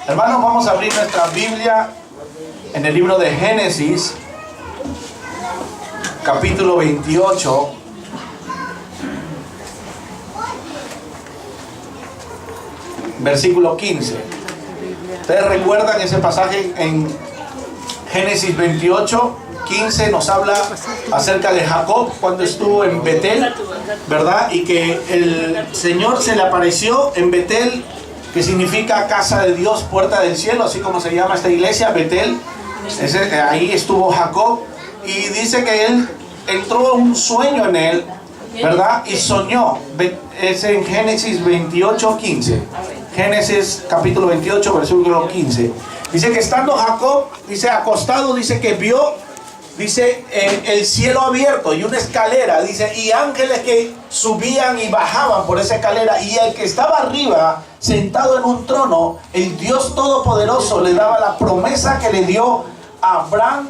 Hermanos, vamos a abrir nuestra Biblia en el libro de Génesis, capítulo 28. Versículo 15. ¿Ustedes recuerdan ese pasaje en Génesis 28? 15 nos habla acerca de Jacob cuando estuvo en Betel, ¿verdad? Y que el Señor se le apareció en Betel, que significa casa de Dios, puerta del cielo, así como se llama esta iglesia, Betel. Ahí estuvo Jacob, y dice que él entró un sueño en él, ¿verdad? Y soñó. Es en Génesis 28, 15. Génesis capítulo 28, versículo 15. Dice que estando Jacob, dice acostado, dice que vio, dice el cielo abierto y una escalera, dice, y ángeles que subían y bajaban por esa escalera, y el que estaba arriba, sentado en un trono, el Dios Todopoderoso, le daba la promesa que le dio a Abraham,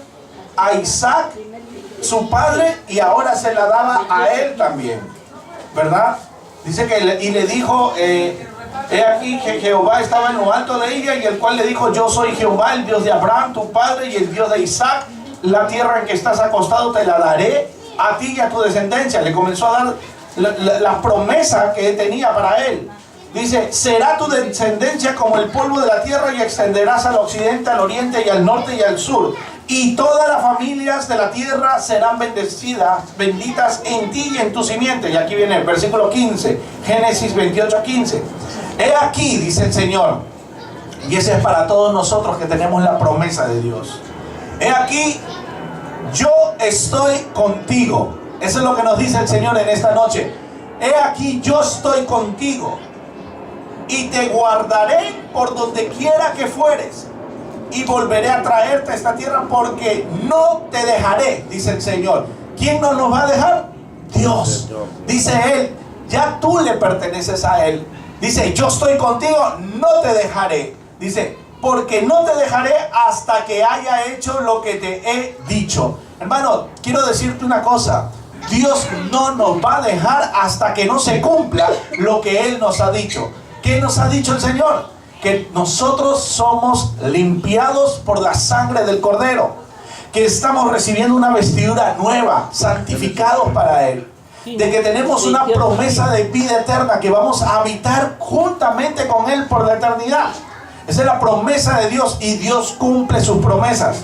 a Isaac, su padre, y ahora se la daba a él también, ¿verdad? Dice que y le dijo, he aquí que Jehová estaba en lo alto de ella, y el cual le dijo, yo soy Jehová, el Dios de Abraham, tu padre, y el Dios de Isaac. La tierra en que estás acostado te la daré a ti y a tu descendencia. Le comenzó a dar la promesa que tenía para él. Dice, será tu descendencia como el polvo de la tierra, y extenderás al occidente, al oriente y al norte y al sur. Y todas las familias de la tierra serán bendecidas, benditas en ti y en tu simiente. Y aquí viene el versículo 15, Génesis 28, 15. He aquí, dice el Señor, y ese es para todos nosotros que tenemos la promesa de Dios. He aquí, yo estoy contigo. Eso es lo que nos dice el Señor en esta noche. He aquí, yo estoy contigo, y te guardaré por donde quiera que fueres, y volveré a traerte a esta tierra, porque no te dejaré, dice el Señor. ¿Quién no nos va a dejar? Dios. Dice Él, ya tú le perteneces a Él. Dice, yo estoy contigo, no te dejaré. Dice, porque no te dejaré hasta que haya hecho lo que te he dicho. Hermano, quiero decirte una cosa. Dios no nos va a dejar hasta que no se cumpla lo que Él nos ha dicho. ¿Qué nos ha dicho el Señor? Que nosotros somos limpiados por la sangre del Cordero, que estamos recibiendo una vestidura nueva, santificados para Él, de que tenemos una promesa de vida eterna, que vamos a habitar juntamente con Él por la eternidad. Esa es la promesa de Dios, y Dios cumple sus promesas.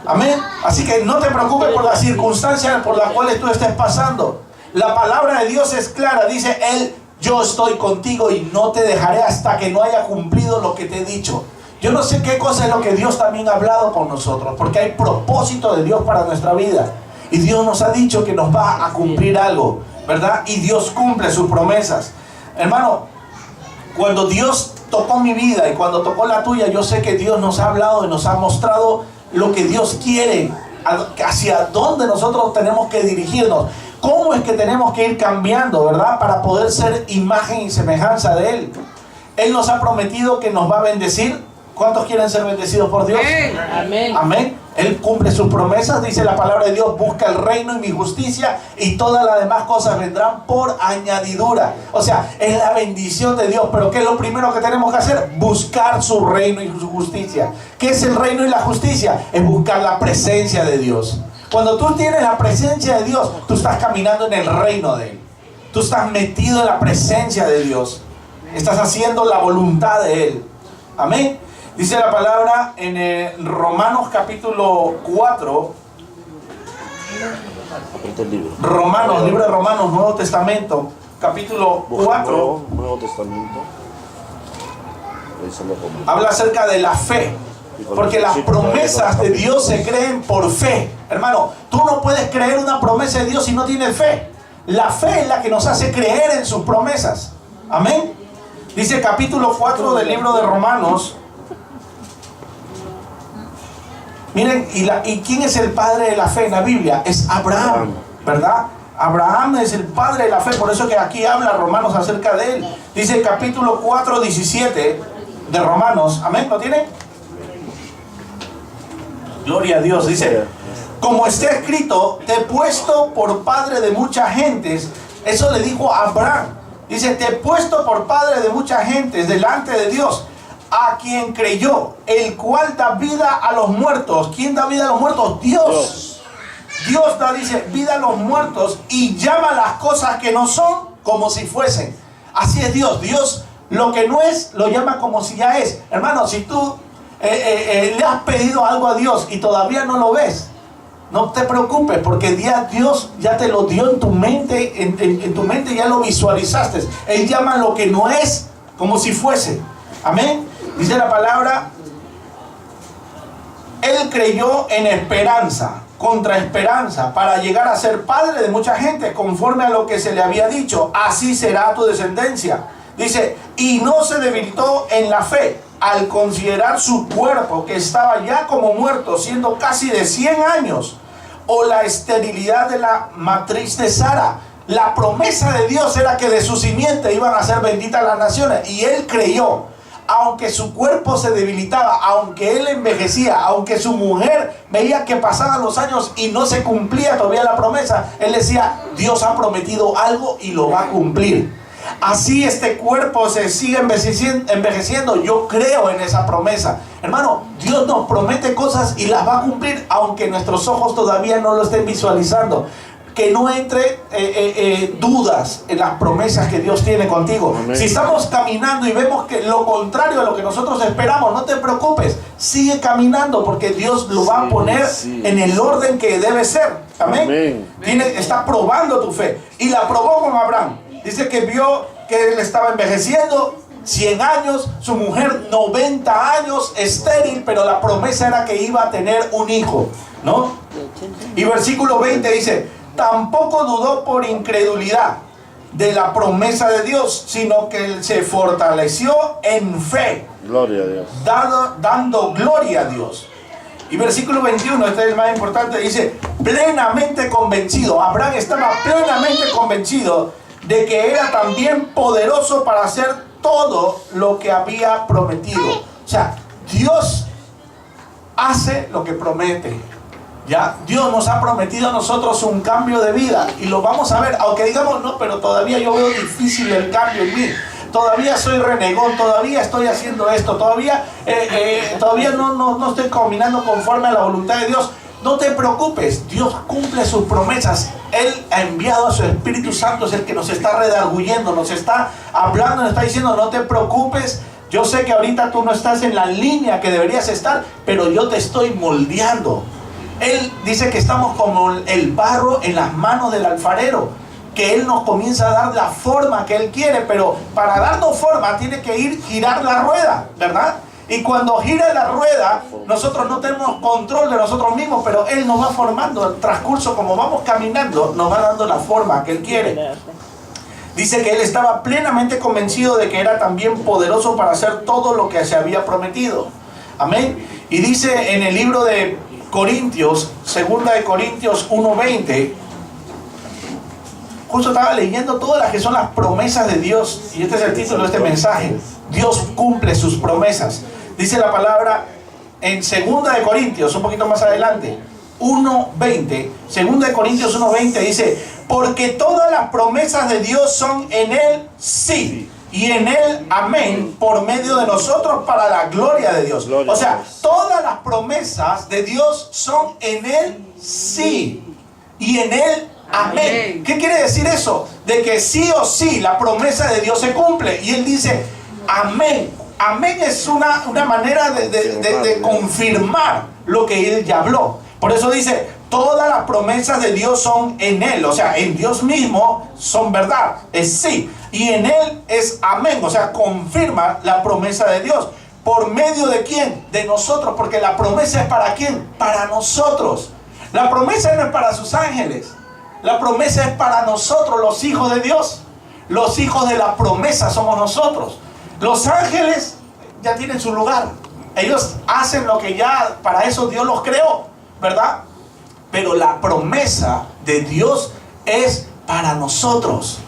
Amén. Así que no te preocupes por las circunstancias por las cuales tú estés pasando. La palabra de Dios es clara. Dice Él, yo estoy contigo y no te dejaré hasta que no haya cumplido lo que te he dicho. Yo no sé qué cosa es lo que Dios también ha hablado con nosotros, porque hay propósito de Dios para nuestra vida. Y Dios nos ha dicho que nos va a cumplir algo, ¿verdad? Y Dios cumple sus promesas. Hermano, cuando Dios tocó mi vida y cuando tocó la tuya, yo sé que Dios nos ha hablado y nos ha mostrado lo que Dios quiere, hacia dónde nosotros tenemos que dirigirnos, cómo es que tenemos que ir cambiando, ¿verdad? Para poder ser imagen y semejanza de Él. Él nos ha prometido que nos va a bendecir. ¿Cuántos quieren ser bendecidos por Dios? Amén. Amén. Él cumple sus promesas, dice la palabra de Dios, busca el reino y mi justicia, y todas las demás cosas vendrán por añadidura. O sea, es la bendición de Dios. Pero ¿qué es lo primero que tenemos que hacer? Buscar su reino y su justicia. ¿Qué es el reino y la justicia? Es buscar la presencia de Dios. Cuando tú tienes la presencia de Dios, tú estás caminando en el reino de Él. Tú estás metido en la presencia de Dios. Estás haciendo la voluntad de Él. Amén. Dice la palabra en Romanos capítulo 4. Romanos, libro de Romanos, Nuevo Testamento, capítulo 4. Nuevo Testamento. Habla acerca de la fe. Porque las promesas de Dios se creen por fe. Hermano, tú no puedes creer una promesa de Dios si no tienes fe. La fe es la que nos hace creer en sus promesas. Amén. Dice capítulo 4 del libro de Romanos. Miren, ¿y quién es el padre de la fe en la Biblia? Es Abraham, ¿verdad? Abraham es el padre de la fe, por eso que aquí habla Romanos acerca de él. Dice el capítulo 4, 17 de Romanos. Amén, ¿lo tiene? Gloria a Dios. Dice, como está escrito, te he puesto por padre de muchas gentes. Eso le dijo a Abraham. Dice, te he puesto por padre de muchas gentes delante de Dios, a quien creyó, el cual da vida a los muertos. ¿Quién da vida a los muertos? Dios. Dios da, dice, vida a los muertos y llama las cosas que no son como si fuesen. Así es Dios. Dios lo que no es, lo llama como si ya es. Hermano, si tú le has pedido algo a Dios y todavía no lo ves, no te preocupes, porque Dios ya te lo dio en tu mente, en tu mente ya lo visualizaste. Él llama lo que no es como si fuese. Amén. Dice la palabra, él creyó en esperanza, contra esperanza, para llegar a ser padre de mucha gente, conforme a lo que se le había dicho, así será tu descendencia. Dice, y no se debilitó en la fe, al considerar su cuerpo, que estaba ya como muerto, siendo casi de 100 años, o la esterilidad de la matriz de Sara. La promesa de Dios era que de su simiente iban a ser benditas las naciones, y él creyó. Aunque su cuerpo se debilitaba, aunque él envejecía, aunque su mujer veía que pasaban los años y no se cumplía todavía la promesa, él decía, Dios ha prometido algo y lo va a cumplir. Así este cuerpo se sigue envejeciendo. Yo creo en esa promesa. Hermano, Dios nos promete cosas y las va a cumplir, aunque nuestros ojos todavía no lo estén visualizando. Que no entre dudas en las promesas que Dios tiene contigo. Amén. Si estamos caminando y vemos que lo contrario a lo que nosotros esperamos, no te preocupes, sigue caminando, porque Dios lo va a poner en el orden que debe ser. Amén. Está probando tu fe, y la probó con Abraham. Dice que vio que él estaba envejeciendo, 100 años, su mujer 90 años, estéril, pero la promesa era que iba a tener un hijo, ¿no? Y versículo 20 dice, tampoco dudó por incredulidad de la promesa de Dios, sino que él se fortaleció en fe. Gloria a Dios. Dando gloria a Dios. Y versículo 21, este es el más importante, dice, plenamente convencido. Abraham estaba plenamente convencido de que era también poderoso para hacer todo lo que había prometido. O sea, Dios hace lo que promete. Ya, Dios nos ha prometido a nosotros un cambio de vida, y lo vamos a ver, aunque digamos, no, pero todavía yo veo difícil el cambio en mí, todavía soy renegón, todavía estoy haciendo esto, todavía no estoy caminando conforme a la voluntad de Dios. No te preocupes, Dios cumple sus promesas. Él ha enviado a su Espíritu Santo, es el que nos está redarguyendo, nos está hablando, nos está diciendo, no te preocupes. Yo sé que ahorita tú no estás en la línea que deberías estar, pero yo te estoy moldeando. Él dice que estamos como el barro en las manos del alfarero, que Él nos comienza a dar la forma que Él quiere, pero para darnos forma tiene que girar la rueda, ¿verdad? Y cuando gira la rueda, nosotros no tenemos control de nosotros mismos, pero Él nos va formando. El transcurso, como vamos caminando, nos va dando la forma que Él quiere. Dice que Él estaba plenamente convencido de que era también poderoso para hacer todo lo que se había prometido. Amén. Y dice en el libro de Corintios, 2 de Corintios 1:20, justo estaba leyendo todas las que son las promesas de Dios, y este es el título de este mensaje: Dios cumple sus promesas. Dice la palabra en 2 de Corintios, un poquito más adelante, 1:20, 2 de Corintios 1:20 dice, porque todas las promesas de Dios son en Él sí, y en Él amén, por medio de nosotros para la gloria de Dios. O sea, todas las promesas de Dios son en Él sí, y en Él amén. ¿Qué quiere decir eso? De que sí o sí la promesa de Dios se cumple. Y Él dice amén. Amén es una manera de confirmar lo que Él ya habló. Por eso dice, todas las promesas de Dios son en Él. O sea, en Dios mismo son verdad, es sí. Y en Él es amén. O sea, confirma la promesa de Dios. ¿Por medio de quién? De nosotros. Porque la promesa es para quién? Para nosotros. La promesa no es para sus ángeles. La promesa es para nosotros, los hijos de Dios. Los hijos de la promesa somos nosotros. Los ángeles ya tienen su lugar. Ellos hacen lo que ya, para eso Dios los creó, ¿verdad? Pero la promesa de Dios es para nosotros.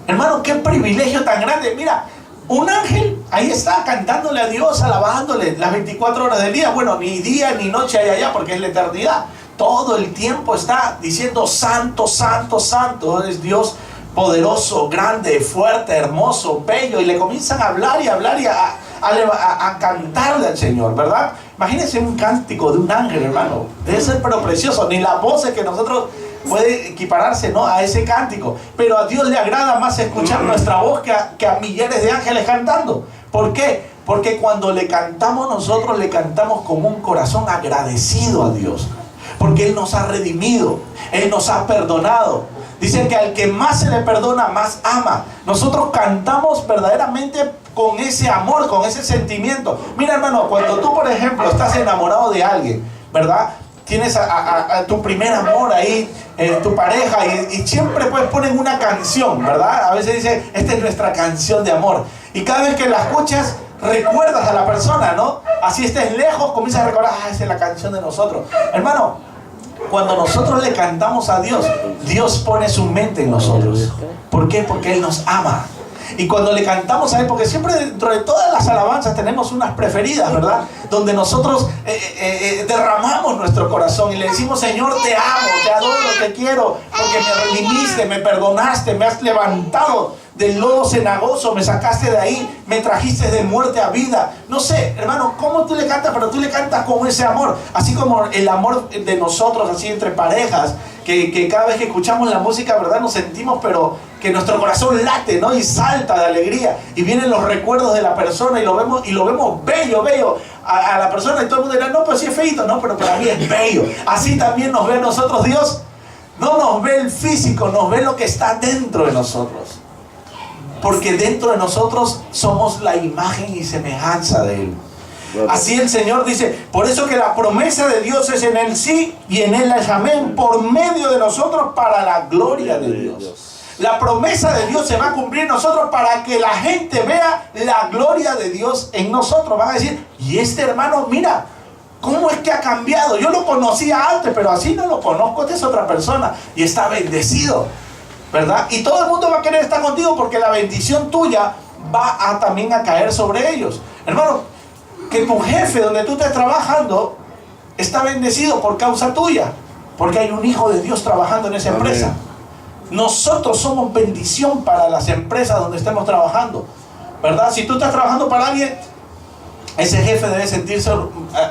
Hermano, qué privilegio tan grande. Mira, un ángel ahí está cantándole a Dios, alabándole las 24 horas del día. Bueno, ni día ni noche hay allá, porque es la eternidad. Todo el tiempo está diciendo santo, santo, santo es Dios, poderoso, grande, fuerte, hermoso, bello. Y le comienzan a hablar y hablar y a a cantarle al Señor, ¿verdad? Imagínense un cántico de un ángel, hermano. Debe ser pero precioso. Ni las voces que nosotros puede equipararse, ¿no?, a ese cántico. Pero a Dios le agrada más escuchar nuestra voz que a millares de ángeles cantando. ¿Por qué? Porque cuando le cantamos nosotros, le cantamos con un corazón agradecido a Dios. Porque Él nos ha redimido, Él nos ha perdonado. Dicen que al que más se le perdona, más ama. Nosotros cantamos verdaderamente con ese amor, con ese sentimiento. Mira, hermano, cuando tú, por ejemplo, estás enamorado de alguien, ¿verdad? Tienes a tu primer amor ahí, tu pareja, y siempre pues ponen una canción, ¿verdad? A veces dicen, esta es nuestra canción de amor. Y cada vez que la escuchas, recuerdas a la persona, ¿no? Así estés lejos, comienzas a recordar, esa es la canción de nosotros. Hermano, cuando nosotros le cantamos a Dios, Dios pone su mente en nosotros. ¿Por qué? Porque Él nos ama. Y cuando le cantamos a Él, porque siempre dentro de todas las alabanzas tenemos unas preferidas, ¿verdad? Donde nosotros derramamos nuestro corazón y le decimos, Señor, te amo, te adoro, te quiero, porque me redimiste, me perdonaste, me has levantado del lodo cenagoso, me sacaste de ahí, me trajiste de muerte a vida. No sé, hermano, cómo tú le cantas, pero tú le cantas con ese amor. Así como el amor de nosotros, así entre parejas, que cada vez que escuchamos la música, ¿verdad?, nos sentimos, pero que nuestro corazón late, ¿no?, y salta de alegría, y vienen los recuerdos de la persona, y lo vemos bello a la persona, y todo el mundo dirá, no, pues sí es feito, no, pero para mí es bello. Así también nos ve a nosotros Dios. No nos ve el físico, nos ve lo que está dentro de nosotros. Porque dentro de nosotros somos la imagen y semejanza de Él. Así el Señor dice, por eso que la promesa de Dios es en el sí y en el amén, por medio de nosotros, para la gloria de Dios. La promesa de Dios se va a cumplir en nosotros para que la gente vea la gloria de Dios en nosotros. Van a decir, y este hermano, mira, ¿cómo es que ha cambiado? Yo lo conocía antes, pero así no lo conozco, esta es otra persona y está bendecido, ¿verdad? Y todo el mundo va a querer estar contigo porque la bendición tuya va también a caer sobre ellos. Hermano, que tu jefe donde tú estés trabajando está bendecido por causa tuya, porque hay un hijo de Dios trabajando en esa empresa. Amén. Nosotros somos bendición para las empresas donde estemos trabajando, ¿verdad? Si tú estás trabajando para alguien, ese jefe debe sentirse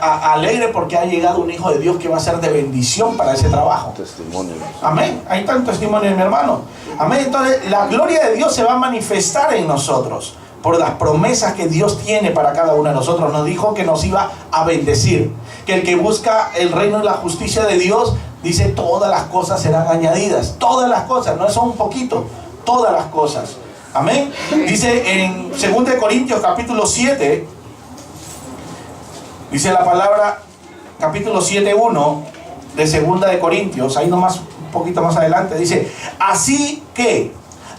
alegre porque ha llegado un hijo de Dios que va a ser de bendición para ese trabajo. Testimonio. Amén. Ahí está el testimonio de mi hermano. Amén. Entonces, la gloria de Dios se va a manifestar en nosotros por las promesas que Dios tiene para cada uno de nosotros. Nos dijo que nos iba a bendecir, que el que busca el reino y la justicia de Dios, dice, todas las cosas serán añadidas. Todas las cosas, no es un poquito, todas las cosas. Amén. Dice en 2 Corintios capítulo 7, dice la palabra, capítulo 7:1 de 2 Corintios, ahí nomás, un poquito más adelante, dice, así que,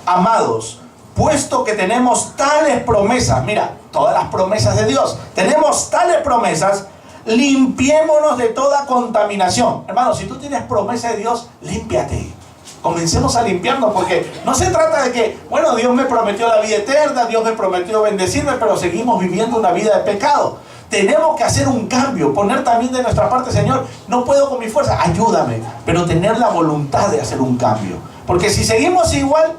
amados, puesto que tenemos tales promesas, mira, todas las promesas de Dios, tenemos tales promesas, limpiémonos de toda contaminación. Hermano, si tú tienes promesa de Dios, límpiate. Comencemos a limpiarnos, porque no se trata de que, bueno, Dios me prometió la vida eterna, Dios me prometió bendecirme, pero seguimos viviendo una vida de pecado. Tenemos que hacer un cambio, poner también de nuestra parte, Señor, no puedo con mi fuerza, ayúdame, pero tener la voluntad de hacer un cambio. Porque si seguimos igual,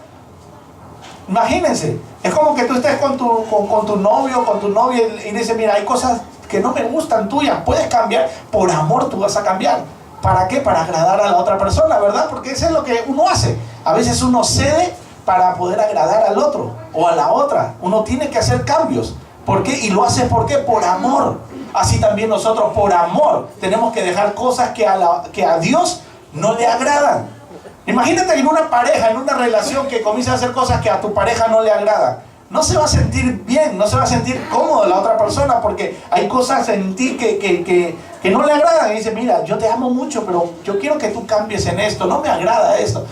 imagínense, es como que tú estés con tu novio, con tu novia, y dices, mira, hay cosas que no me gustan tuyas, puedes cambiar, por amor tú vas a cambiar. ¿Para qué? Para agradar a la otra persona, ¿verdad? Porque eso es lo que uno hace. A veces uno cede para poder agradar al otro o a la otra. Uno tiene que hacer cambios. ¿Por qué? Y lo hace ¿por qué? Por amor. Así también nosotros por amor tenemos que dejar cosas que a Dios no le agradan. Imagínate en una pareja, en una relación, que comienza a hacer cosas que a tu pareja no le agradan. No se va a sentir bien, no se va a sentir cómodo la otra persona, porque hay cosas en ti que no le agradan. Y dice, mira, yo te amo mucho, pero yo quiero que tú cambies en esto, no me agrada esto.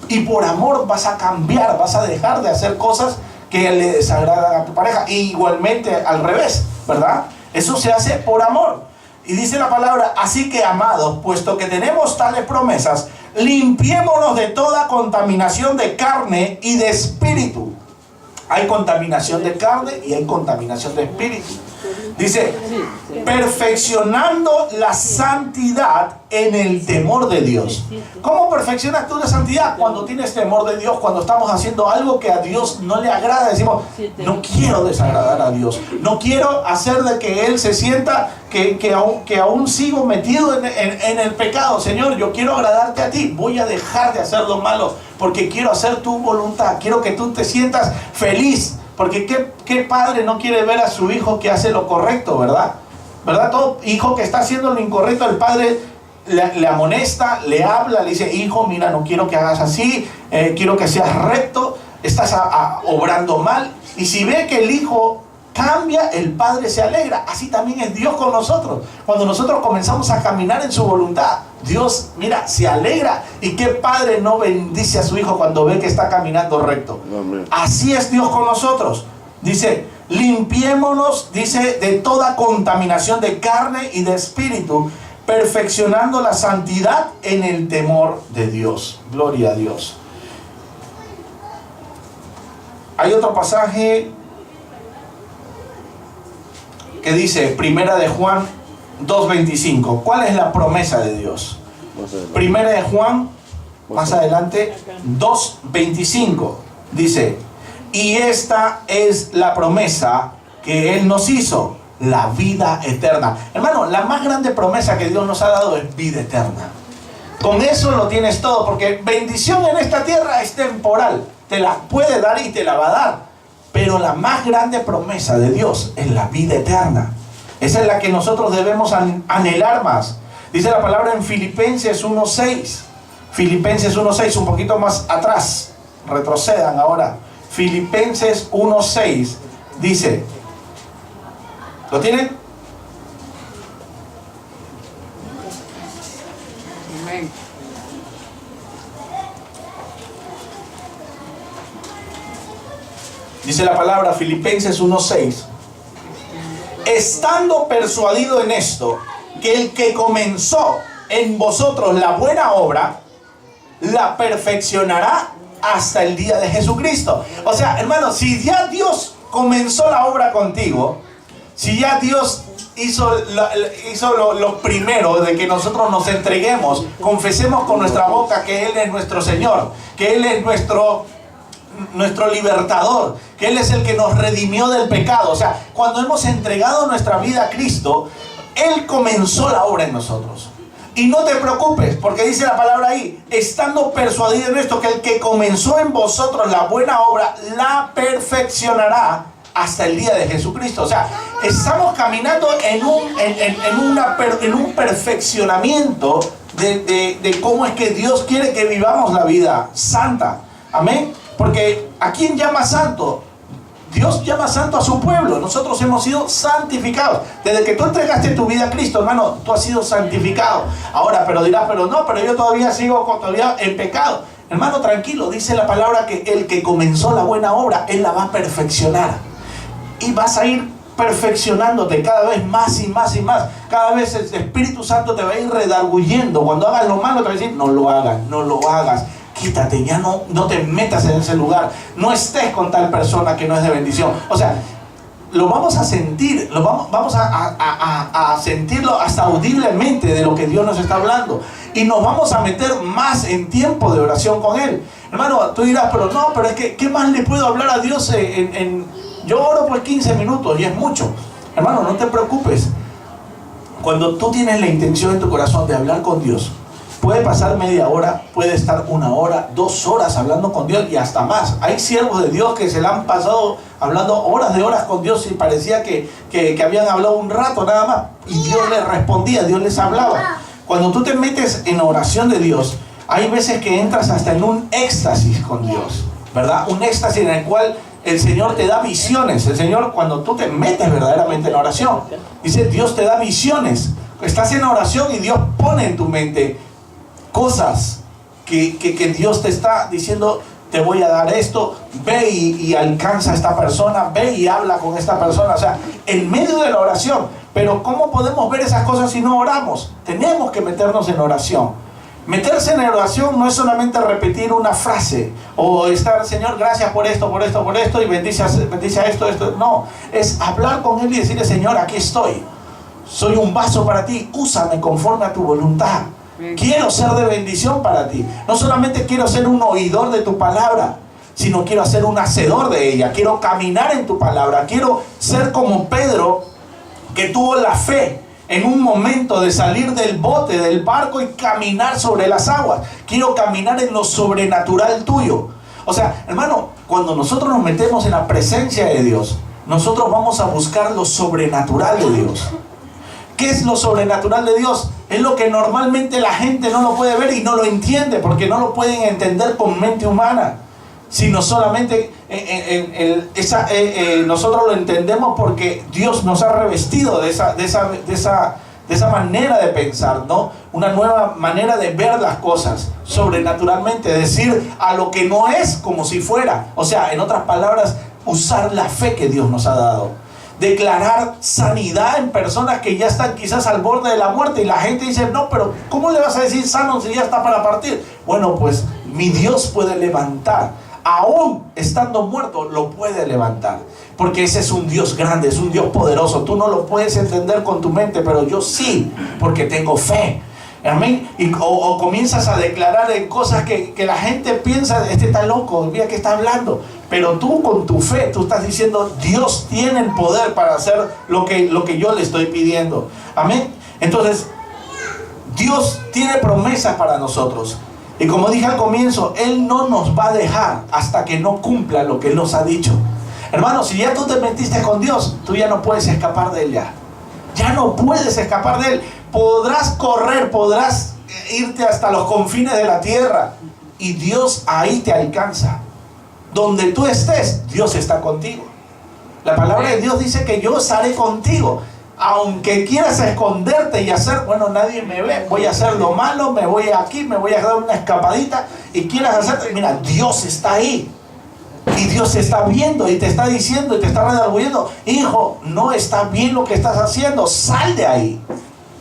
Y por amor vas a cambiar, vas a dejar de hacer cosas que le desagradan a tu pareja. Y igualmente al revés, ¿verdad? Eso se hace por amor. Y dice la palabra, así que amados, puesto que tenemos tales promesas, limpiémonos de toda contaminación de carne y de espíritu. Hay contaminación de carne y hay contaminación de espíritu. Dice, perfeccionando la santidad en el temor de Dios. ¿Cómo perfeccionas tú la santidad? Cuando tienes temor de Dios, cuando estamos haciendo algo que a Dios no le agrada. Decimos, no quiero desagradar a Dios, no quiero hacer de que Él se sienta que aún sigo metido en el pecado. Señor, yo quiero agradarte a ti, voy a dejar de hacer lo malo porque quiero hacer tu voluntad, quiero que tú te sientas feliz. Porque ¿qué padre no quiere ver a su hijo que hace lo correcto, verdad? ¿Verdad? Todo hijo que está haciendo lo incorrecto, el padre le amonesta, le habla, le dice, hijo, mira, no quiero que hagas así, quiero que seas recto, estás obrando mal. Y si ve que el hijo cambia, el padre se alegra. Así también es Dios con nosotros. Cuando nosotros comenzamos a caminar en su voluntad, Dios, mira, se alegra. ¿Y qué padre no bendice a su hijo cuando ve que está caminando recto? Amén. Así es Dios con nosotros. Dice, limpiémonos, dice, de toda contaminación de carne y de espíritu, perfeccionando la santidad en el temor de Dios. Gloria a Dios. Hay otro pasaje que dice, Primera de Juan 2:25. ¿Cuál es la promesa de Dios? Primera de Juan, más adelante, 2:25. Dice, y esta es la promesa que Él nos hizo, la vida eterna. Hermano, la más grande promesa que Dios nos ha dado es vida eterna. Con eso lo tienes todo, porque bendición en esta tierra es temporal. Te la puede dar y te la va a dar. Pero la más grande promesa de Dios es la vida eterna. Esa es la que nosotros debemos anhelar más. Dice la palabra en Filipenses 1:6. Filipenses 1:6, un poquito más atrás. Retrocedan ahora. Filipenses 1:6 dice, ¿lo tienen? Amén. Dice la palabra, Filipenses 1:6. Estando persuadido en esto, que el que comenzó en vosotros la buena obra, la perfeccionará hasta el día de Jesucristo. O sea, hermano, si ya Dios comenzó la obra contigo, si ya Dios hizo lo primero de que nosotros nos entreguemos, confesemos con nuestra boca que Él es nuestro Señor, que Él es nuestro libertador, que Él es el que nos redimió del pecado. O sea, cuando hemos entregado nuestra vida a Cristo, Él comenzó la obra en nosotros. Y no te preocupes, porque dice la palabra ahí, estando persuadido en esto, que el que comenzó en vosotros la buena obra, la perfeccionará hasta el día de Jesucristo. O sea, estamos caminando en un perfeccionamiento de cómo es que Dios quiere que vivamos la vida santa. Amén. Porque ¿a quién llama santo? Dios llama santo a su pueblo. Nosotros hemos sido santificados. Desde que tú entregaste tu vida a Cristo, hermano, tú has sido santificado. Ahora, pero dirás, pero yo todavía sigo todavía en pecado. Hermano, tranquilo, dice la palabra que el que comenzó la buena obra, Él la va a perfeccionar. Y vas a ir perfeccionándote cada vez más y más y más. Cada vez el Espíritu Santo te va a ir redarguyendo. Cuando hagas lo malo te va a decir, no lo hagas, no lo hagas. Quítate, ya no te metas en ese lugar. No estés con tal persona que no es de bendición. O sea, lo vamos a sentir, vamos a sentirlo hasta audiblemente de lo que Dios nos está hablando. Y nos vamos a meter más en tiempo de oración con Él. Hermano, tú dirás, pero es que, ¿qué más le puedo hablar a Dios yo oro por 15 minutos y es mucho. Hermano, no te preocupes. Cuando tú tienes la intención en tu corazón de hablar con Dios, puede pasar media hora, puede estar 1 hora, 2 horas hablando con Dios y hasta más. Hay siervos de Dios que se la han pasado hablando horas de horas con Dios y parecía que habían hablado un rato nada más. Y Dios les respondía, Dios les hablaba. Cuando tú te metes en la oración de Dios, hay veces que entras hasta en un éxtasis con Dios, ¿verdad? Un éxtasis en el cual el Señor te da visiones. El Señor, cuando tú te metes verdaderamente en la oración, dice, Dios te da visiones. Estás en oración y Dios pone en tu mente cosas que Dios te está diciendo, te voy a dar esto, ve y alcanza a esta persona, ve y habla con esta persona. O sea, en medio de la oración. Pero ¿cómo podemos ver esas cosas si no oramos? Tenemos que meternos en oración. Meterse en oración no es solamente repetir una frase o estar, Señor, gracias por esto, por esto, por esto, y bendice a esto. No, es hablar con Él y decirle, Señor, aquí estoy. Soy un vaso para ti, úsame conforme a tu voluntad. Quiero ser de bendición para ti. No solamente quiero ser un oidor de tu palabra, sino quiero ser un hacedor de ella. Quiero caminar en tu palabra. Quiero ser como Pedro, que tuvo la fe en un momento de salir del bote, del barco, y caminar sobre las aguas. Quiero caminar en lo sobrenatural tuyo. O sea, hermano, cuando nosotros nos metemos en la presencia de Dios, nosotros vamos a buscar lo sobrenatural de Dios. ¿Qué es lo sobrenatural de Dios? Es lo que normalmente la gente no lo puede ver y no lo entiende, porque no lo pueden entender con mente humana, sino solamente nosotros lo entendemos porque Dios nos ha revestido de esa manera de pensar, ¿no? Una nueva manera de ver las cosas sobrenaturalmente, decir a lo que no es como si fuera. O sea, en otras palabras, usar la fe que Dios nos ha dado. Declarar sanidad en personas que ya están quizás al borde de la muerte, y la gente dice, no, pero ¿cómo le vas a decir sano si ya está para partir? Bueno, pues mi Dios puede levantar. Aún estando muerto, lo puede levantar. Porque ese es un Dios grande, es un Dios poderoso. Tú no lo puedes entender con tu mente, pero yo sí, porque tengo fe. Amén. O comienzas a declarar en cosas que la gente piensa, este está loco, mira que está hablando. Pero tú con tu fe, tú estás diciendo, Dios tiene el poder para hacer lo que yo le estoy pidiendo. Amén. Entonces, Dios tiene promesas para nosotros. Y como dije al comienzo, Él no nos va a dejar hasta que no cumpla lo que Él nos ha dicho. Hermano, si ya tú te metiste con Dios, tú ya no puedes escapar de Él ya. Ya no puedes escapar de Él. Podrás correr, podrás irte hasta los confines de la tierra, y Dios ahí te alcanza. Donde tú estés, Dios está contigo. La palabra de Dios dice que yo estaré contigo. Aunque quieras esconderte y hacer, bueno, nadie me ve, voy a hacer lo malo, me voy aquí, me voy a dar una escapadita, y quieras hacer, mira, Dios está ahí. Y Dios te está viendo y te está diciendo y te está redarguyendo, hijo, no está bien lo que estás haciendo, sal de ahí.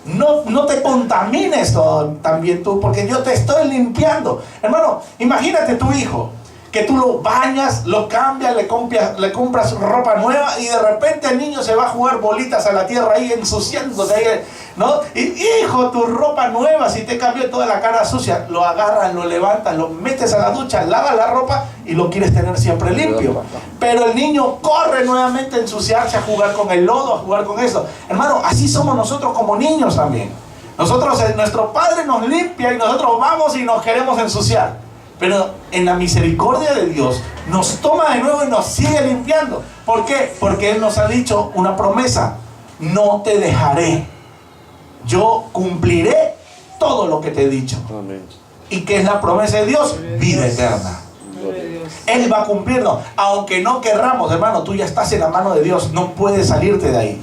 No te contamines también tú, porque yo te estoy limpiando. Hermano, imagínate tu hijo, que tú lo bañas, lo cambias, le compras ropa nueva, y de repente el niño se va a jugar bolitas a la tierra ahí ensuciándose ahí, ¿no? Y hijo, tu ropa nueva, si te cambió toda la cara sucia, lo agarras, lo levantas, lo metes a la ducha, lavas la ropa y lo quieres tener siempre limpio. Pero el niño corre nuevamente a ensuciarse, a jugar con el lodo, a jugar con eso. Hermano, así somos nosotros como niños también. Nosotros, nuestro padre nos limpia y nosotros vamos y nos queremos ensuciar. Pero en la misericordia de Dios nos toma de nuevo y nos sigue limpiando. ¿Por qué? Porque Él nos ha dicho una promesa: no te dejaré, yo cumpliré todo lo que te he dicho. Amén. ¿Y qué es la promesa de Dios? Vida eterna. Él va a cumplirnos, aunque no querramos. Hermano, tú ya estás en la mano de Dios, no puedes salirte de ahí.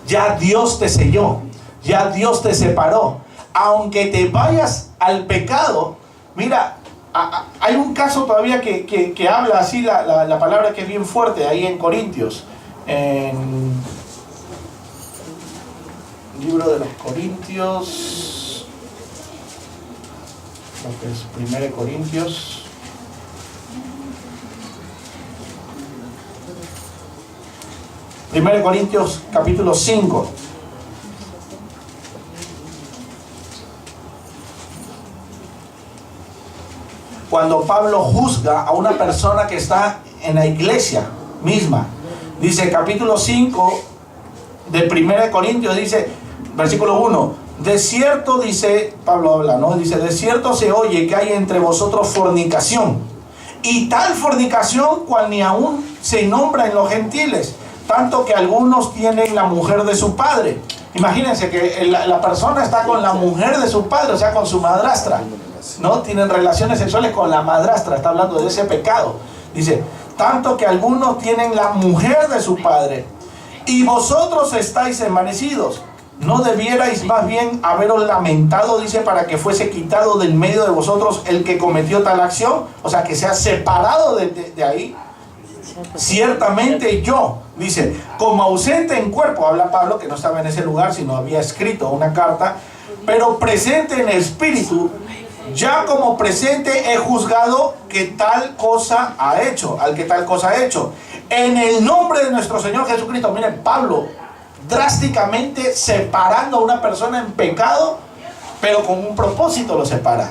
Ya Dios te selló, ya Dios te separó. Aunque te vayas al pecado, mira, hay un caso todavía que habla así la palabra, que es bien fuerte, ahí en Corintios, en el libro de los Corintios, lo que es 1 Corintios, capítulo 5. Cuando Pablo juzga a una persona que está en la iglesia misma, dice capítulo 5 de 1 Corintios, dice versículo 1: de cierto, dice Pablo, habla, ¿no? Dice, de cierto se oye que hay entre vosotros fornicación, y tal fornicación cual ni aún se nombra en los gentiles, tanto que algunos tienen la mujer de su padre. Imagínense que la persona está con la mujer de su padre, o sea, con su madrastra, ¿no? Tienen relaciones sexuales con la madrastra. Está hablando de ese pecado. Dice, tanto que algunos tienen la mujer de su padre, y vosotros estáis envanecidos. ¿No debierais más bien haberos lamentado, dice, para que fuese quitado del medio de vosotros el que cometió tal acción? O sea, que sea separado de ahí. Ciertamente yo, dice, como ausente en cuerpo, habla Pablo, que no estaba en ese lugar, sino había escrito una carta, pero presente en espíritu, Ya como presente he juzgado que tal cosa ha hecho, al que tal cosa ha hecho. En el nombre de nuestro Señor Jesucristo. Miren, Pablo drásticamente separando a una persona en pecado, pero con un propósito lo separa,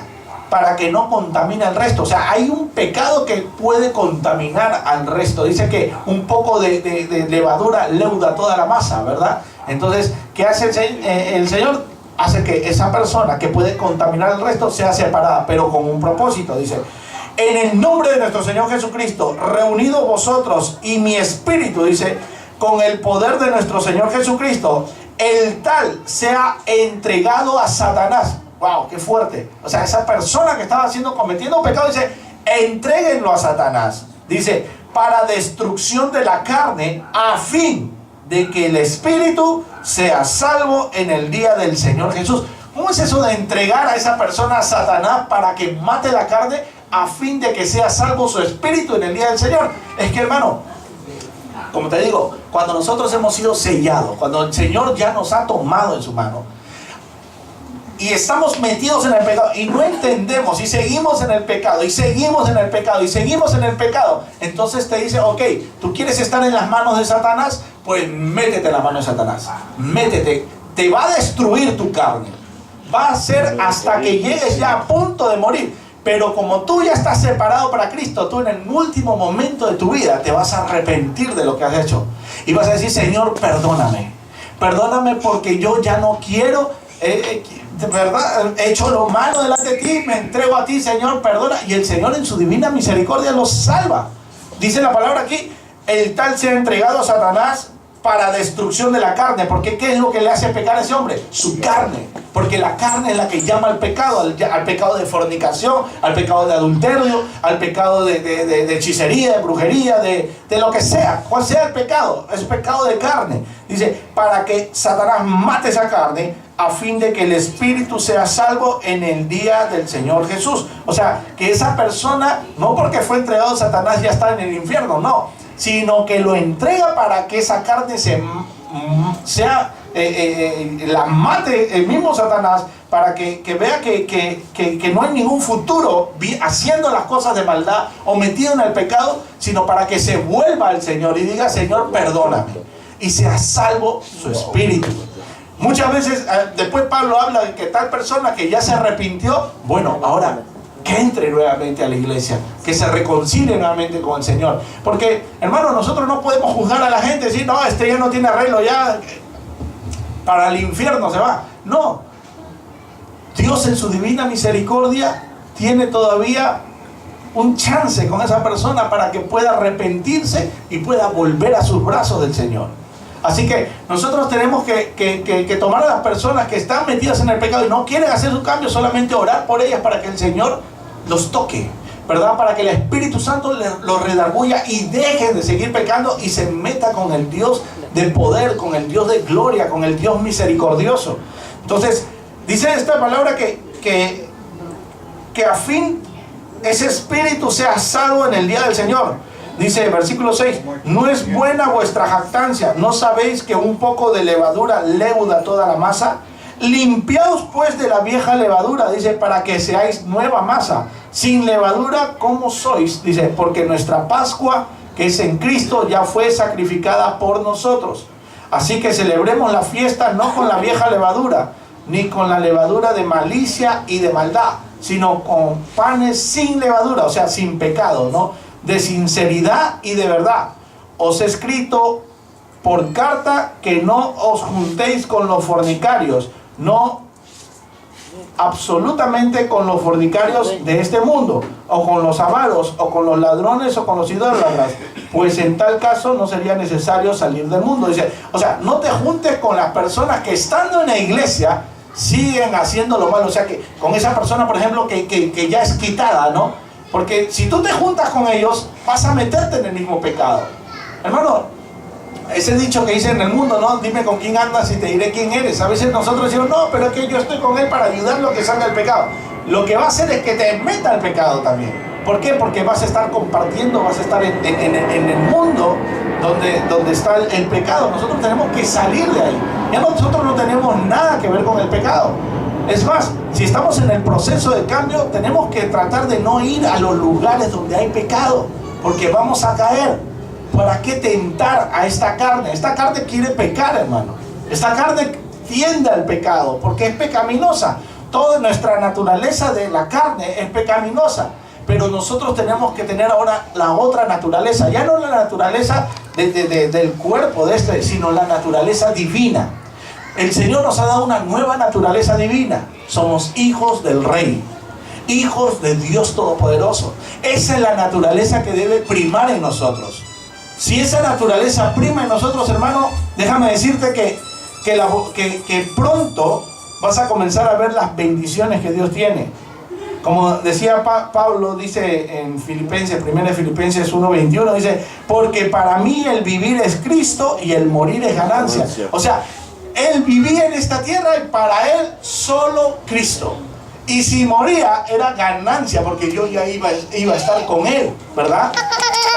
para que no contamine al resto. O sea, hay un pecado que puede contaminar al resto. Dice que un poco de levadura leuda toda la masa, ¿verdad? Entonces, ¿qué hace el Señor? Hace que esa persona que puede contaminar al resto sea separada, pero con un propósito. Dice, en el nombre de nuestro Señor Jesucristo, reunidos vosotros y mi espíritu, dice, con el poder de nuestro Señor Jesucristo, el tal sea entregado a Satanás. ¡Wow! ¡Qué fuerte! O sea, esa persona que estaba cometiendo pecado, dice, entréguenlo a Satanás. Dice, para destrucción de la carne, a fin de que el espíritu sea salvo en el día del Señor Jesús. ¿Cómo es eso de entregar a esa persona a Satanás para que mate la carne a fin de que sea salvo su espíritu en el día del Señor? Es que, hermano, como te digo, cuando nosotros hemos sido sellados, cuando el Señor ya nos ha tomado en su mano y estamos metidos en el pecado y no entendemos y seguimos en el pecado y seguimos en el pecado y seguimos en el pecado, entonces te dice, ok, tú quieres estar en las manos de Satanás, pues métete en las manos de Satanás, métete, te va a destruir tu carne, va a ser hasta que llegues ya a punto de morir. Pero como tú ya estás separado para Cristo, tú en el último momento de tu vida te vas a arrepentir de lo que has hecho. Y vas a decir, Señor, perdóname. Perdóname porque yo ya no quiero, de verdad, he hecho lo malo delante de ti, me entrego a ti, Señor, perdona. Y el Señor en su divina misericordia los salva. Dice la palabra aquí, el tal sea entregado a Satanás para destrucción de la carne. Porque ¿qué es lo que le hace pecar a ese hombre? Su carne. Porque la carne es la que llama al pecado, al pecado de fornicación, al pecado de adulterio, al pecado de hechicería, de brujería, de lo que sea. ¿Cuál sea el pecado? Es pecado de carne. Dice, para que Satanás mate esa carne a fin de que el espíritu sea salvo en el día del Señor Jesús. O sea, que esa persona, no porque fue entregado a Satanás ya está en el infierno, no. Sino que lo entrega para que esa carne la mate el mismo Satanás, para que vea que no hay ningún futuro haciendo las cosas de maldad o metido en el pecado, sino para que se vuelva al Señor y diga, Señor, perdóname, y sea salvo su espíritu. Muchas veces después Pablo habla de que tal persona que ya se arrepintió, bueno, ahora que entre nuevamente a la iglesia, que se reconcilie nuevamente con el Señor. Porque, hermano, nosotros no podemos juzgar a la gente y decir, no, este ya no tiene arreglo, ya para el infierno se va. No. Dios en su divina misericordia tiene todavía un chance con esa persona para que pueda arrepentirse y pueda volver a sus brazos del Señor. Así que nosotros tenemos que tomar a las personas que están metidas en el pecado y no quieren hacer su cambio, solamente orar por ellas para que el Señor los toque, ¿verdad? Para que el Espíritu Santo los redarguya y dejen de seguir pecando y se meta con el Dios de poder, con el Dios de gloria, con el Dios misericordioso. Entonces, dice esta palabra que a fin ese espíritu sea salvo en el día del Señor. Dice versículo 6, no es buena vuestra jactancia, ¿no sabéis que un poco de levadura leuda toda la masa? Limpiaos pues de la vieja levadura, dice, para que seáis nueva masa, sin levadura como sois, dice, porque nuestra Pascua, que es en Cristo, ya fue sacrificada por nosotros. Así que celebremos la fiesta no con la vieja levadura, ni con la levadura de malicia y de maldad, sino con panes sin levadura, o sea, sin pecado, ¿no? De sinceridad y de verdad. Os he escrito por carta que no os juntéis con los fornicarios, no absolutamente con los fornicarios de este mundo, o con los avaros, o con los ladrones, o con los idólatras, pues en tal caso no sería necesario salir del mundo. Dice, o sea, no te juntes con las personas que estando en la iglesia siguen haciendo lo malo. O sea, que con esa persona, por ejemplo, que ya es quitada, ¿no? Porque si tú te juntas con ellos, vas a meterte en el mismo pecado. Hermano, ese dicho que dice en el mundo, ¿no? Dime con quién andas y te diré quién eres. A veces nosotros decimos, no, pero es que yo estoy con él para ayudarlo a que salga del pecado. Lo que va a hacer es que te meta al pecado también. ¿Por qué? Porque vas a estar compartiendo, vas a estar en el mundo donde está el pecado. Nosotros tenemos que salir de ahí. Ya nosotros no tenemos nada que ver con el pecado. Es más, si estamos en el proceso de cambio, tenemos que tratar de no ir a los lugares donde hay pecado, porque vamos a caer. ¿Para qué tentar a esta carne? Esta carne quiere pecar, hermano. Esta carne tiende al pecado, porque es pecaminosa. Toda nuestra naturaleza de la carne es pecaminosa. Pero nosotros tenemos que tener ahora la otra naturaleza. Ya no la naturaleza del cuerpo de este, sino la naturaleza divina. El Señor nos ha dado una nueva naturaleza divina. Somos hijos del Rey, hijos de Dios Todopoderoso. Esa es la naturaleza que debe primar en nosotros. Si esa naturaleza prima en nosotros, hermano, déjame decirte que pronto vas a comenzar a ver las bendiciones que Dios tiene. Como decía Pablo, dice en Filipenses, 1 Filipenses 1:21, dice, porque para mí el vivir es Cristo y el morir es ganancia. O sea, él vivía en esta tierra y para él solo Cristo. Y si moría era ganancia, porque yo ya iba a estar con él, ¿verdad?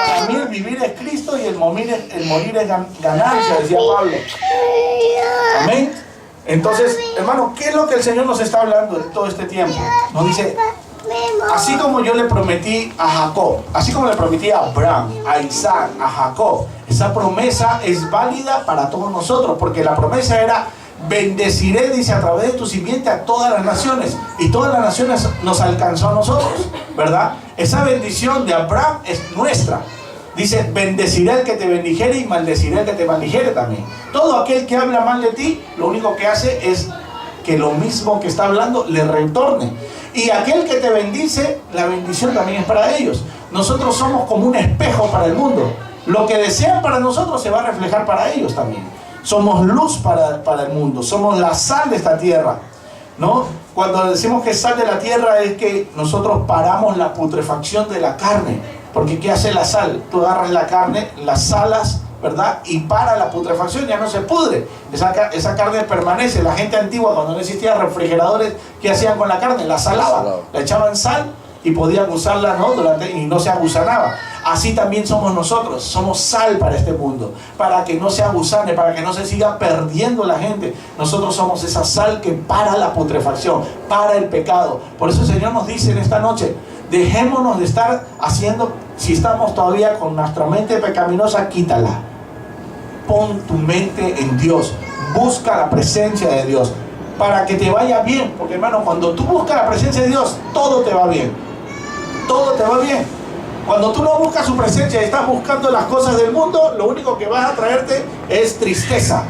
Para mí el vivir es Cristo y el morir es ganancia, decía Pablo. Amén. Entonces, hermano, ¿qué es lo que el Señor nos está hablando en todo este tiempo? Nos dice, así como yo le prometí a Jacob, así como le prometí a Abraham, a Isaac, a Jacob, esa promesa es válida para todos nosotros, porque la promesa era, bendeciré, dice, a través de tu simiente a todas las naciones, y todas las naciones nos alcanzó a nosotros, ¿verdad? Esa bendición de Abraham es nuestra. Dice, bendeciré al que te bendijere y maldeciré al que te maldijere también. Todo aquel que habla mal de ti, lo único que hace es que lo mismo que está hablando le retorne. Y aquel que te bendice, la bendición también es para ellos. Nosotros somos como un espejo para el mundo. Lo que desean para nosotros se va a reflejar para ellos también. Somos luz para el mundo, somos la sal de esta tierra, ¿no? Cuando decimos que sal de la tierra es que nosotros paramos la putrefacción de la carne. Porque ¿qué hace la sal? Tú agarras la carne, la salas, ¿verdad? Y para la putrefacción, ya no se pudre. Esa carne permanece. La gente antigua, cuando no existían refrigeradores, ¿qué hacían con la carne? La salaban, la echaban sal y podían usarla, ¿no? Y no se agusanaba. Así también somos nosotros, somos sal para este mundo, para que no se agusane, para que no se siga perdiendo la gente. Nosotros somos esa sal que para la putrefacción, para el pecado. Por eso el Señor nos dice en esta noche, dejémonos de estar haciendo, si estamos todavía con nuestra mente pecaminosa, quítala. Pon tu mente en Dios, busca la presencia de Dios, para que te vaya bien. Porque hermano, cuando tú buscas la presencia de Dios, todo te va bien. Todo te va bien. Cuando tú no buscas su presencia y estás buscando las cosas del mundo, lo único que vas a traerte es tristeza.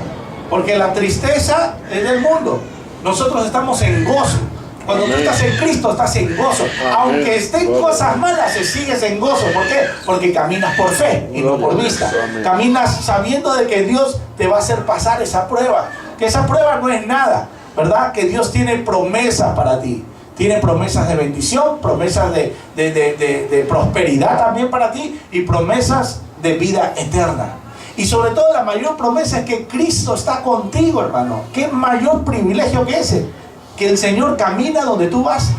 Porque la tristeza es del mundo. Nosotros estamos en gozo. Cuando tú estás en Cristo, estás en gozo. Aunque estén cosas malas, se sigues en gozo. ¿Por qué? Porque caminas por fe y no por vista. Caminas sabiendo de que Dios te va a hacer pasar esa prueba. Que esa prueba no es nada, ¿verdad? Que Dios tiene promesas para ti. Tiene promesas de bendición, promesas de prosperidad también para ti y promesas de vida eterna. Y sobre todo la mayor promesa es que Cristo está contigo, hermano. ¿Qué mayor privilegio que ese? Que el Señor camina donde tú vas.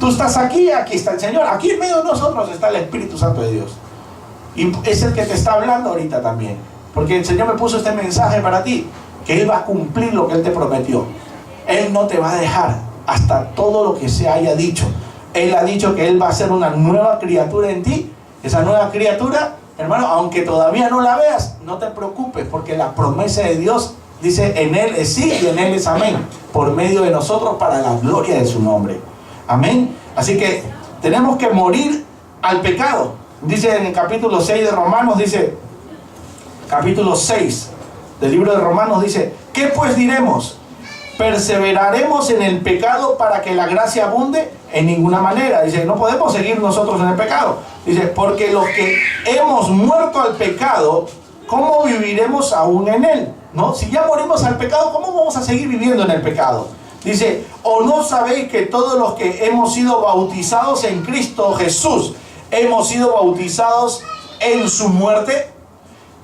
Tú estás aquí, aquí está el Señor. Aquí en medio de nosotros está el Espíritu Santo de Dios. Y es el que te está hablando ahorita también. Porque el Señor me puso este mensaje para ti. Que Él va a cumplir lo que Él te prometió. Él no te va a dejar hasta todo lo que se haya dicho. Él ha dicho que Él va a ser una nueva criatura en ti. Esa nueva criatura, hermano, aunque todavía no la veas, no te preocupes, porque la promesa de Dios dice, en Él es sí y en Él es amén, por medio de nosotros para la gloria de su nombre. Amén. Así que tenemos que morir al pecado. Dice en el capítulo 6 de Romanos, dice, capítulo 6 del libro de Romanos, dice, ¿qué pues diremos? ¿Perseveraremos en el pecado para que la gracia abunde? En ninguna manera. Dice, no podemos seguir nosotros en el pecado. Dice, porque los que hemos muerto al pecado, ¿cómo viviremos aún en él? ¿No? Si ya morimos al pecado, ¿cómo vamos a seguir viviendo en el pecado? Dice, ¿o no sabéis que todos los que hemos sido bautizados en Cristo Jesús, hemos sido bautizados en su muerte?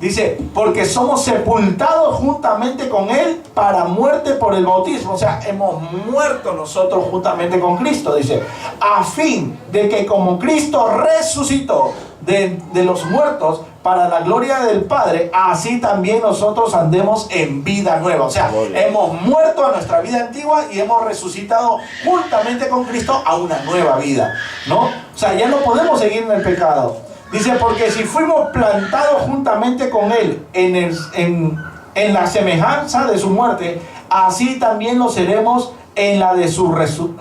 Dice, porque somos sepultados juntamente con Él para muerte por el bautismo. O sea, hemos muerto nosotros juntamente con Cristo. Dice, a fin de que como Cristo resucitó de los muertos, para la gloria del Padre, así también nosotros andemos en vida nueva. O sea, hemos muerto a nuestra vida antigua y hemos resucitado juntamente con Cristo a una nueva vida, ¿no? O sea, ya no podemos seguir en el pecado. Dice, porque si fuimos plantados juntamente con Él en la semejanza de su muerte, así también lo seremos en la de su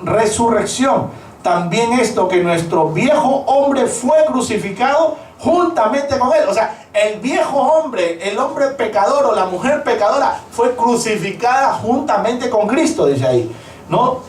resurrección. También esto, que nuestro viejo hombre fue crucificado juntamente con Él. O sea, el viejo hombre, el hombre pecador o la mujer pecadora fue crucificada juntamente con Cristo, dice ahí, ¿no?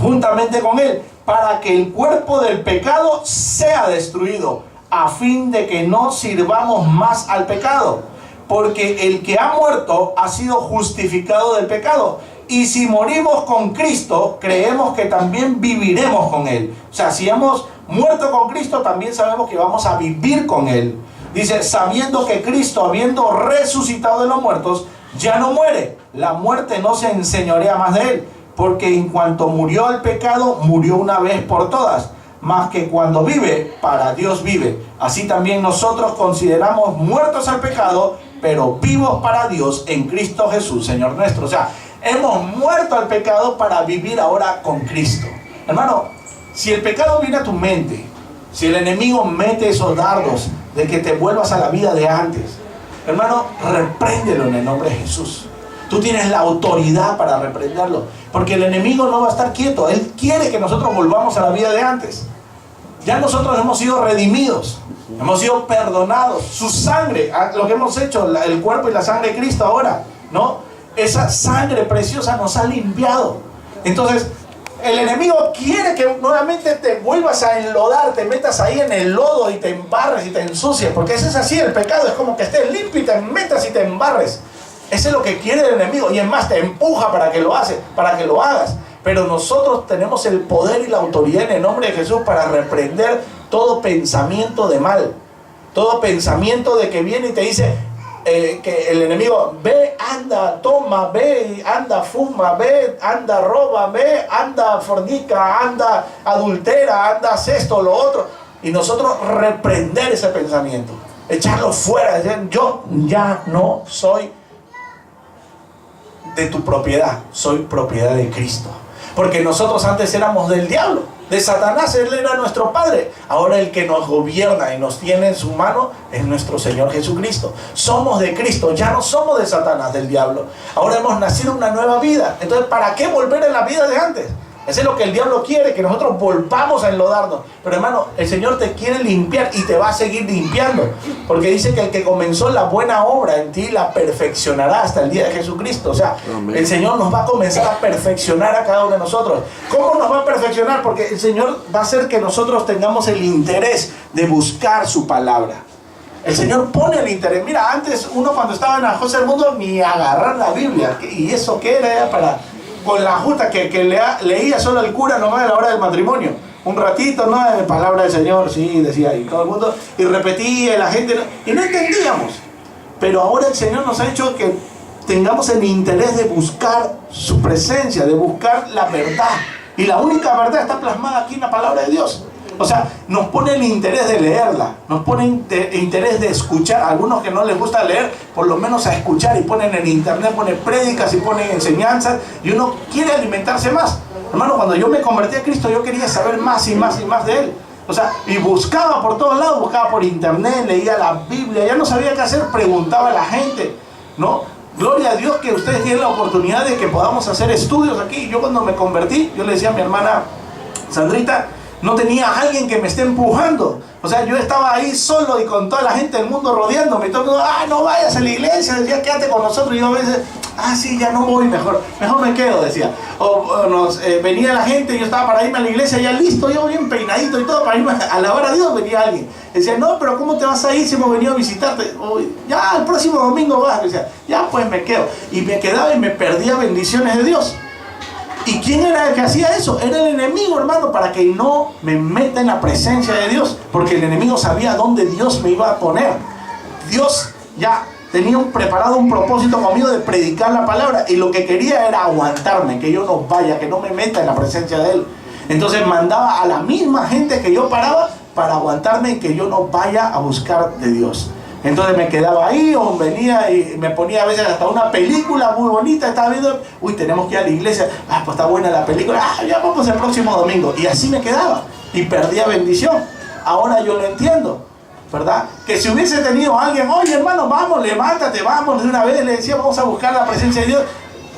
Juntamente con Él, para que el cuerpo del pecado sea destruido, a fin de que no sirvamos más al pecado. Porque el que ha muerto ha sido justificado del pecado. Y si morimos con Cristo, creemos que también viviremos con Él. O sea, si hemos muerto con Cristo, también sabemos que vamos a vivir con Él. Dice, sabiendo que Cristo, habiendo resucitado de los muertos, ya no muere. La muerte no se enseñorea más de Él. Porque en cuanto murió al pecado, murió una vez por todas. Más que cuando vive, para Dios vive. Así también nosotros consideramos muertos al pecado, pero vivos para Dios en Cristo Jesús, Señor nuestro. O sea, hemos muerto al pecado para vivir ahora con Cristo. Hermano, si el pecado viene a tu mente, si el enemigo mete esos dardos de que te vuelvas a la vida de antes, hermano, repréndelo en el nombre de Jesús. Tú tienes la autoridad para reprenderlo, porque el enemigo no va a estar quieto. Él quiere que nosotros volvamos a la vida de antes. Ya nosotros hemos sido redimidos, hemos sido perdonados. Su sangre, lo que hemos hecho, el cuerpo y la sangre de Cristo ahora, ¿no? Esa sangre preciosa nos ha limpiado. Entonces, el enemigo quiere que nuevamente te vuelvas a enlodar, te metas ahí en el lodo y te embarres y te ensucies, porque ese es así, el pecado es como que estés limpio y te metas y te embarres. Ese es lo que quiere el enemigo, y es más, te empuja para que lo hagas. Pero nosotros tenemos el poder y la autoridad en el nombre de Jesús para reprender todo pensamiento de mal, todo pensamiento de que viene y te dice que el enemigo, ve, anda, toma, ve, anda, fuma, ve, anda, roba, ve, anda, fornica, anda, adultera, anda, hace esto, lo otro. Y nosotros reprender ese pensamiento, echarlo fuera, decir, yo ya no soy de tu propiedad, soy propiedad de Cristo. Porque nosotros antes éramos del diablo, de Satanás. Él era nuestro padre. Ahora el que nos gobierna y nos tiene en su mano es nuestro Señor Jesucristo. Somos de Cristo, ya no somos de Satanás, del diablo. Ahora hemos nacido una nueva vida. Entonces, ¿para qué volver a la vida de antes? Eso es lo que el diablo quiere, que nosotros volvamos a enlodarnos. Pero hermano, el Señor te quiere limpiar y te va a seguir limpiando. Porque dice que el que comenzó la buena obra en ti la perfeccionará hasta el día de Jesucristo. O sea, amén. El Señor nos va a comenzar a perfeccionar a cada uno de nosotros. ¿Cómo nos va a perfeccionar? Porque el Señor va a hacer que nosotros tengamos el interés de buscar su palabra. El Señor pone el interés. Mira, antes uno cuando estaba en la cosa del mundo ni agarrar la Biblia. ¿Y eso qué era para...? Con la justa que leía solo el cura nomás a la hora del matrimonio, un ratito, ¿no? De palabra del Señor, sí, decía, y todo el mundo, y repetía, y la gente, y no entendíamos. Pero ahora el Señor nos ha hecho que tengamos el interés de buscar su presencia, de buscar la verdad. Y la única verdad está plasmada aquí en la palabra de Dios. O sea, nos pone el interés de leerla, nos pone interés de escuchar. A algunos que no les gusta leer, por lo menos a escuchar, y ponen en internet, ponen prédicas y ponen enseñanzas, y uno quiere alimentarse más. Hermano, cuando yo me convertí a Cristo, yo quería saber más y más y más de Él. O sea, y buscaba por todos lados, buscaba por internet, leía la Biblia, ya no sabía qué hacer, preguntaba a la gente, ¿no? Gloria a Dios que ustedes tienen la oportunidad de que podamos hacer estudios aquí. Yo cuando me convertí, yo le decía a mi hermana Sandrita, no tenía a alguien que me esté empujando. O sea, yo estaba ahí solo y con toda la gente del mundo rodeándome. Y todo el mundo, no vayas a la iglesia, decía, quédate con nosotros. Y yo a veces, sí, ya no voy, mejor me quedo, decía. Venía la gente y yo estaba para irme a la iglesia, ya listo, yo bien peinadito y todo, para irme a alabar a Dios. Venía alguien, decía, no, pero ¿cómo te vas a ir si hemos venido a visitarte? Ya, el próximo domingo vas, decía, ya pues me quedo. Y me quedaba y me perdía bendiciones de Dios. ¿Y quién era el que hacía eso? Era el enemigo, hermano, para que no me meta en la presencia de Dios. Porque el enemigo sabía dónde Dios me iba a poner. Dios ya tenía preparado un propósito conmigo de predicar la palabra. Y lo que quería era aguantarme, que yo no vaya, que no me meta en la presencia de Él. Entonces mandaba a la misma gente que yo paraba para aguantarme y que yo no vaya a buscar de Dios. Entonces me quedaba ahí o venía y me ponía a veces hasta una película muy bonita, estaba viendo, uy, tenemos que ir a la iglesia, pues está buena la película, ya vamos el próximo domingo. Y así me quedaba y perdía bendición. Ahora yo lo entiendo, ¿verdad? Que si hubiese tenido alguien, oye hermano, vamos, levántate, vamos de una vez, le decía, vamos a buscar la presencia de Dios,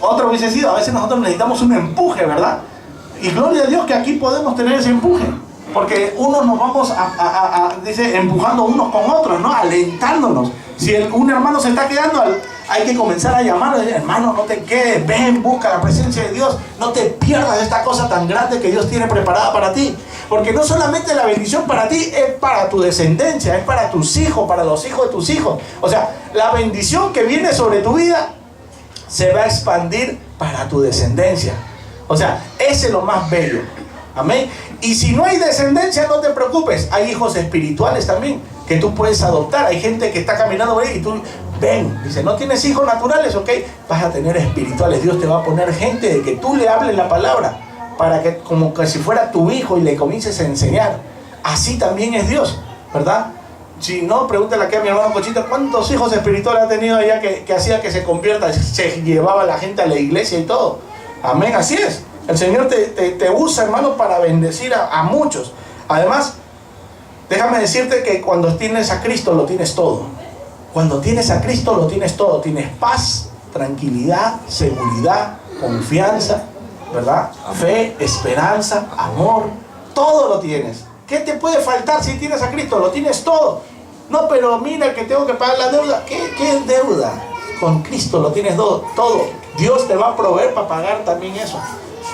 otro hubiese sido. A veces nosotros necesitamos un empuje, ¿verdad? Y gloria a Dios que aquí podemos tener ese empuje. Porque unos nos vamos dice, empujando unos con otros, ¿no? Alentándonos. Si un hermano se está quedando, hay que comenzar a llamarlo y decir, hermano, no te quedes, ven, busca la presencia de Dios, no te pierdas esta cosa tan grande que Dios tiene preparada para ti. Porque no solamente la bendición para ti, es para tu descendencia, es para tus hijos, para los hijos de tus hijos. O sea, la bendición que viene sobre tu vida se va a expandir para tu descendencia. O sea, ese es lo más bello. Amén. Y si no hay descendencia, no te preocupes. Hay hijos espirituales también que tú puedes adoptar. Hay gente que está caminando por ahí y tú, ven, dice, no tienes hijos naturales, ok, vas a tener espirituales. Dios te va a poner gente de que tú le hables la palabra para que como que si fuera tu hijo y le comiences a enseñar. Así también es Dios, ¿verdad? Si no, pregúntale aquí a mi hermano Cochito, ¿cuántos hijos espirituales ha tenido allá que hacía que se convierta, se llevaba a la gente a la iglesia y todo? Amén, así es. El Señor te usa, hermano, para bendecir a muchos. Además, déjame decirte que cuando tienes a Cristo lo tienes todo. Cuando tienes a Cristo lo tienes todo. Tienes paz, tranquilidad, seguridad, confianza, ¿verdad? Fe, esperanza, amor. Todo lo tienes. ¿Qué te puede faltar si tienes a Cristo? Lo tienes todo. No, pero mira que tengo que pagar la deuda. ¿Qué deuda? Con Cristo lo tienes todo. Dios te va a proveer para pagar también eso.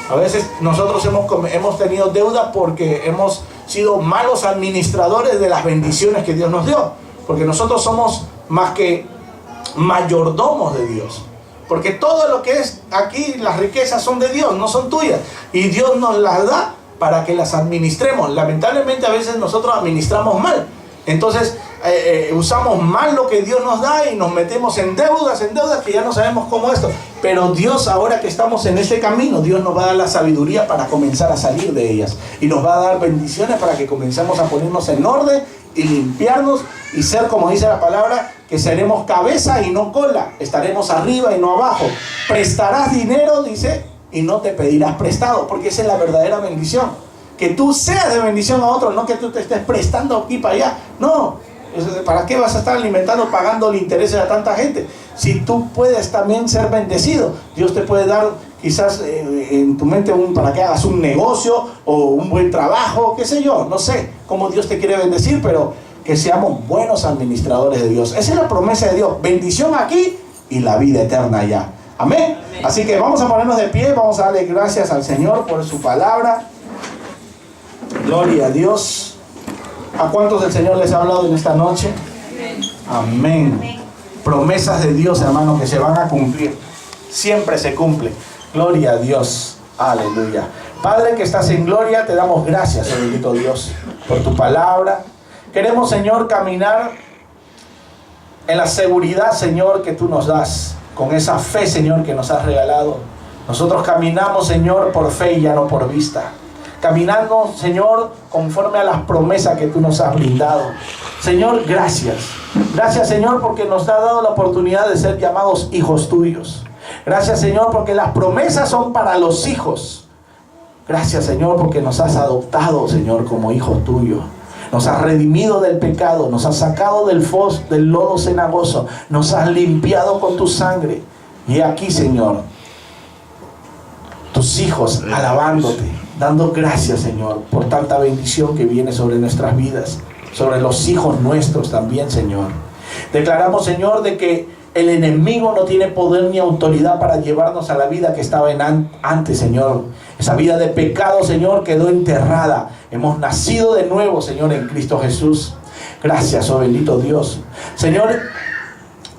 A veces nosotros hemos tenido deuda porque hemos sido malos administradores de las bendiciones que Dios nos dio. Porque nosotros somos más que mayordomos de Dios. Porque todo lo que es aquí, las riquezas son de Dios, no son tuyas. Y Dios nos las da para que las administremos. Lamentablemente a veces nosotros administramos mal. Entonces usamos mal lo que Dios nos da y nos metemos en deudas que ya no sabemos cómo esto. Pero Dios, ahora que estamos en ese camino, Dios nos va a dar la sabiduría para comenzar a salir de ellas. Y nos va a dar bendiciones para que comencemos a ponernos en orden y limpiarnos y ser, como dice la palabra, que seremos cabeza y no cola. Estaremos arriba y no abajo. Prestarás dinero, dice, y no te pedirás prestado, porque esa es la verdadera bendición. Que tú seas de bendición a otros, no que tú te estés prestando aquí para allá. No, ¿para qué vas a estar alimentando, pagando el interés a tanta gente? Si tú puedes también ser bendecido, Dios te puede dar quizás en tu mente para que hagas un negocio o un buen trabajo, qué sé yo, no sé cómo Dios te quiere bendecir, pero que seamos buenos administradores de Dios. Esa es la promesa de Dios, bendición aquí y la vida eterna allá. Amén. Así que vamos a ponernos de pie, vamos a darle gracias al Señor por su palabra. Gloria a Dios. ¿A cuántos el Señor les ha hablado en esta noche? Amén. Amén. Promesas de Dios, hermano, que se van a cumplir. Siempre se cumple. Gloria a Dios. Aleluya. Padre que estás en gloria, te damos gracias, oh bendito Dios, por tu palabra. Queremos, Señor, caminar en la seguridad, Señor, que tú nos das. Con esa fe, Señor, que nos has regalado. Nosotros caminamos, Señor, por fe y ya no por vista. Caminando, Señor, conforme a las promesas que tú nos has brindado. Señor, gracias. Gracias, Señor, porque nos has dado la oportunidad de ser llamados hijos tuyos. Gracias, Señor, porque las promesas son para los hijos. Gracias, Señor, porque nos has adoptado, Señor, como hijos tuyos. Nos has redimido del pecado, nos has sacado del lodo cenagoso, nos has limpiado con tu sangre. Y aquí, Señor, tus hijos alabándote, dando gracias, Señor, por tanta bendición que viene sobre nuestras vidas, sobre los hijos nuestros también, Señor. Declaramos, Señor, de que el enemigo no tiene poder ni autoridad para llevarnos a la vida que estaba antes, Señor. Esa vida de pecado, Señor, quedó enterrada. Hemos nacido de nuevo, Señor, en Cristo Jesús. Gracias, oh bendito Dios. Señor,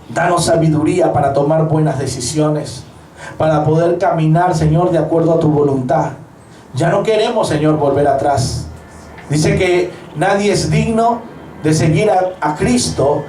danos sabiduría para tomar buenas decisiones, para poder caminar, Señor, de acuerdo a tu voluntad. Ya no queremos, Señor, volver atrás. Dice que nadie es digno de seguir a Cristo.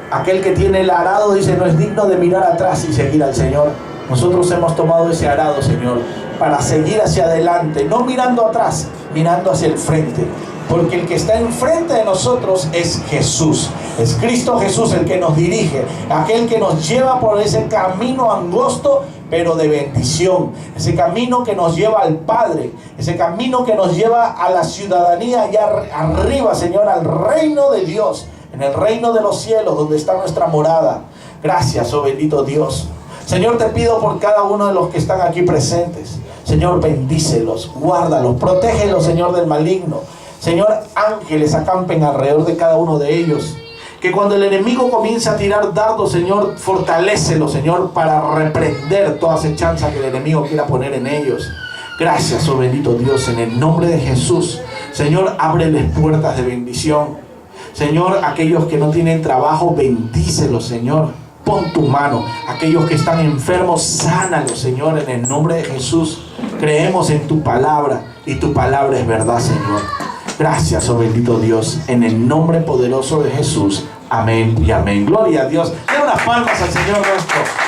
Aquel que tiene el arado, dice, no es digno de mirar atrás y seguir al Señor. Nosotros hemos tomado ese arado, Señor, para seguir hacia adelante, no mirando atrás, mirando hacia el frente. Porque el que está enfrente de nosotros es Jesús. Es Cristo Jesús el que nos dirige, aquel que nos lleva por ese camino angosto, pero de bendición. Ese camino que nos lleva al Padre, ese camino que nos lleva a la ciudadanía allá arriba, Señor, al reino de Dios, en el reino de los cielos, donde está nuestra morada. Gracias, oh bendito Dios. Señor, te pido por cada uno de los que están aquí presentes. Señor, bendícelos, guárdalos, protégelos, Señor, del maligno. Señor, ángeles acampen alrededor de cada uno de ellos. Que cuando el enemigo comience a tirar dardos, Señor, fortalécelo, Señor, para reprender toda acechanza que el enemigo quiera poner en ellos. Gracias, oh bendito Dios, en el nombre de Jesús. Señor, ábreles puertas de bendición. Señor, aquellos que no tienen trabajo, bendícelos, Señor. Pon tu mano. Aquellos que están enfermos, sánalos, Señor, en el nombre de Jesús. Creemos en tu palabra y tu palabra es verdad, Señor. Gracias, oh bendito Dios, en el nombre poderoso de Jesús. Amén y amén. Gloria a Dios. Den unas palmas al Señor nuestro.